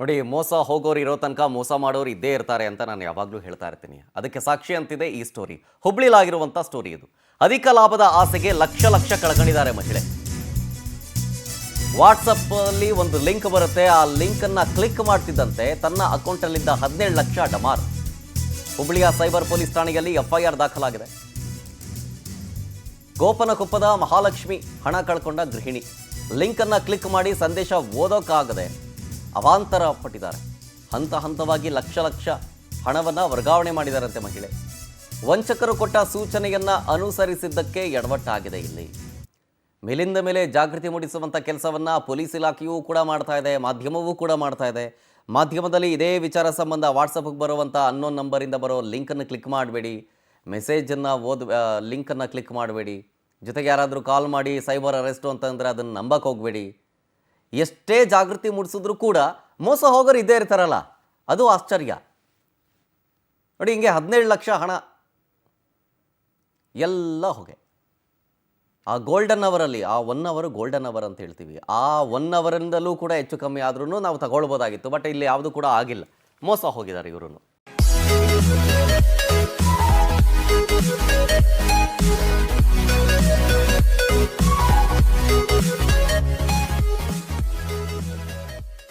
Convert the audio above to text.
ನೋಡಿ, ಮೋಸ ಹೋಗೋರು ಇರೋ ತನಕ ಮೋಸ ಮಾಡೋರು ಇದ್ದೇ ಇರ್ತಾರೆ ಅಂತ ನಾನು ಯಾವಾಗಲೂ ಹೇಳ್ತಾ ಇರ್ತೀನಿ. ಅದಕ್ಕೆ ಸಾಕ್ಷಿ ಅಂತಿದೆ ಈ ಸ್ಟೋರಿ. ಹುಬ್ಳಿಲಾಗಿರುವಂಥ ಸ್ಟೋರಿ ಇದು. ಅಧಿಕ ಲಾಭದ ಆಸೆಗೆ ಲಕ್ಷ ಲಕ್ಷ ಕಳ್ಕೊಂಡಿದ್ದಾರೆ ಮಹಿಳೆ. ವಾಟ್ಸಪ್ಪಲ್ಲಿ ಒಂದು ಲಿಂಕ್ ಬರುತ್ತೆ. ಆ ಲಿಂಕನ್ನು ಕ್ಲಿಕ್ ಮಾಡ್ತಿದ್ದಂತೆ ತನ್ನ ಅಕೌಂಟಲ್ಲಿದ್ದ 17 ಲಕ್ಷ ಡಮಾರ್. ಹುಬ್ಳಿಯ ಸೈಬರ್ ಪೊಲೀಸ್ ಠಾಣೆಯಲ್ಲಿ FIR ದಾಖಲಾಗಿದೆ. ಗೋಪನಕೊಪ್ಪದ ಮಹಾಲಕ್ಷ್ಮಿ ಹಣ ಕಳ್ಕೊಂಡ ಗೃಹಿಣಿ. ಲಿಂಕನ್ನು ಕ್ಲಿಕ್ ಮಾಡಿ ಸಂದೇಶ ಓದೋಕ್ಕಾಗದೆ ಅವಾಂತರ ಪಟ್ಟಿದ್ದಾರೆ. ಹಂತ ಹಂತವಾಗಿ ಲಕ್ಷ ಲಕ್ಷ ಹಣವನ್ನು ವರ್ಗಾವಣೆ ಮಾಡಿದಾರಂತೆ ಮಹಿಳೆ. ವಂಚಕರು ಕೊಟ್ಟ ಸೂಚನೆಯನ್ನು ಅನುಸರಿಸಿದ್ದಕ್ಕೆ ಎಡವಟ್ಟಾಗಿದೆ. ಇಲ್ಲಿ ಮೇಲಿಂದ ಮೇಲೆ ಜಾಗೃತಿ ಮೂಡಿಸುವಂಥ ಕೆಲಸವನ್ನು ಪೊಲೀಸ್ ಇಲಾಖೆಯೂ ಕೂಡ ಮಾಡ್ತಾ ಇದೆ, ಮಾಧ್ಯಮವೂ ಕೂಡ ಮಾಡ್ತಾ ಇದೆ. ಮಾಧ್ಯಮದಲ್ಲಿ ಇದೇ ವಿಚಾರ ಸಂಬಂಧ ವಾಟ್ಸಪ್ಗೆ ಬರುವಂಥ ಅನ್ನೋನ್ ನಂಬರಿಂದ ಬರೋ ಲಿಂಕನ್ನು ಕ್ಲಿಕ್ ಮಾಡಬೇಡಿ, ಮೆಸೇಜನ್ನು ಲಿಂಕನ್ನು ಕ್ಲಿಕ್ ಮಾಡಬೇಡಿ, ಜೊತೆಗೆ ಯಾರಾದರೂ ಕಾಲ್ ಮಾಡಿ ಸೈಬರ್ ಅರೆಸ್ಟು ಅಂತಂದರೆ ಅದನ್ನು ನಂಬಕ್ಕೆ ಹೋಗಬೇಡಿ. ಎಷ್ಟೇ ಜಾಗೃತಿ ಮೂಡಿಸಿದ್ರೂ ಕೂಡ ಮೋಸ ಹೋಗೋರು ಇದ್ದೇ ಇರ್ತಾರಲ್ಲ, ಅದು ಆಶ್ಚರ್ಯ. ನೋಡಿ, ಹಿಂಗೆ 17 ಲಕ್ಷ ಹಣ ಎಲ್ಲ ಹೋಗೆ. ಆ ಗೋಲ್ಡನ್ ಅವರಲ್ಲಿ, ಆ 1 ಅವರ್ ಗೋಲ್ಡನ್ ಅವರ್ ಅಂತ ಹೇಳ್ತೀವಿ, ಆ 1 ಅವರಿಂದಲೂ ಕೂಡ ಹೆಚ್ಚು ಕಮ್ಮಿ ಆದ್ರೂ ನಾವು ತಗೊಳ್ಬೋದಾಗಿತ್ತು. ಬಟ್ ಇಲ್ಲಿ ಯಾವುದು ಕೂಡ ಆಗಿಲ್ಲ, ಮೋಸ ಹೋಗಿದ್ದಾರೆ ಇವರು.